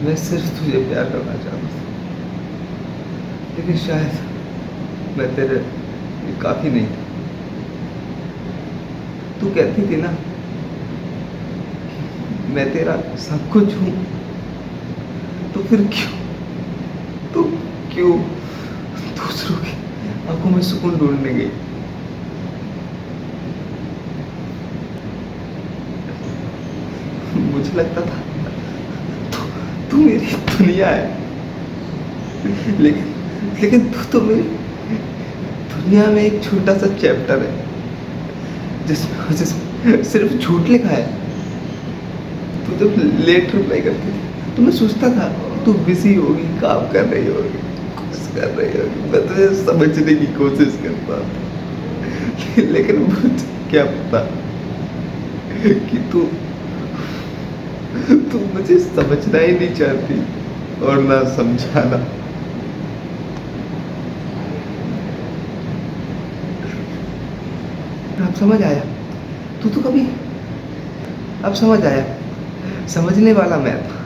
मैं सिर्फ तुझे प्यार करना चाहता था, लेकिन शायद मैं तेरे लिए काफ़ी नहीं था। तू कहती थी ना, मैं तेरा सब कुछ हूँ, तो फिर तू क्यों दूसरों की आंखों में सुकून ढूंढने गई? मुझे लगता था तू तू मेरी दुनिया है, लेकिन लेकिन तू तो मेरी दुनिया में एक छोटा सा चैप्टर है, जिसमें सिर्फ झूठ लिखा है। तू जब लेट रिप्लाई करती थी तो मैं सोचता था तू बिजी होगी, काम कर रही होगी, कुछ कर रही होगी। मैं तुझे समझने की कोशिश करता था, लेकिन मुझे क्या पता कि तू तू मुझे समझना ही नहीं चाहती और ना समझाना। अब समझ आया, तू तो कभी अब समझ आया, समझने वाला मैं था,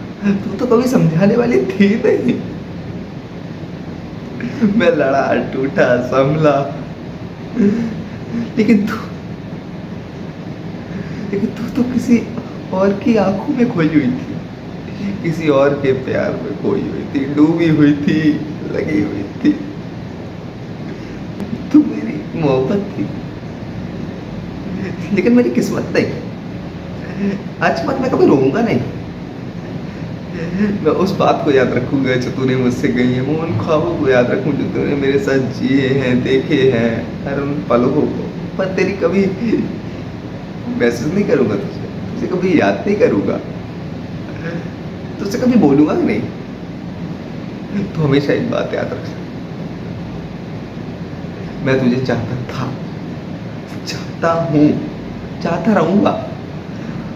तू तो कभी समझाने वाली थी नहीं। मैं लड़ा, टूटा, संभला, लेकिन तू लेकिन तू तो किसी और की आंखों में खोई हुई थी, किसी और के प्यार में खोई हुई थी, डूबी हुई थी, लगी हुई थी। तू मेरी मोहब्बत थी, लेकिन मेरी किस्मत नहीं। आज मत मैं कभी रोऊंगा नहीं। मैं उस बात को याद रखूंगा जो तूने मुझसे कही है, मैं उन ख्वाबों को याद रखूँ जो तूने मेरे साथ जिए हैं, देखे हैं, हर उन पलों को। पर तेरी कभी मैसेज नहीं करूंगा तुझे, तुझे कभी याद नहीं करूंगा, तुझसे कभी बोलूंगा कि नहीं। तो हमेशा एक बात याद रख, मैं तुझे चाहता था, चाहता हूँ, चाहता रहूंगा।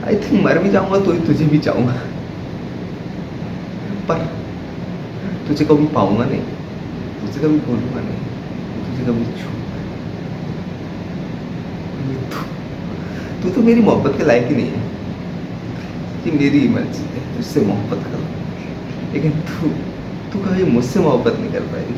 आई थिंक मर भी जाऊंगा तो ही तुझे भी चाहूंगा, पर तुझे कभी पाऊंगा नहीं, तुझे कभी बोलूंगा नहीं, तुझे कभी छूऊंगा नहीं। तू तो मेरी मोहब्बत के लायक ही नहीं है। ये मेरी मर्जी है तुझसे मोहब्बत करो, लेकिन तू तू कभी मुझसे मोहब्बत नहीं कर पाएगी।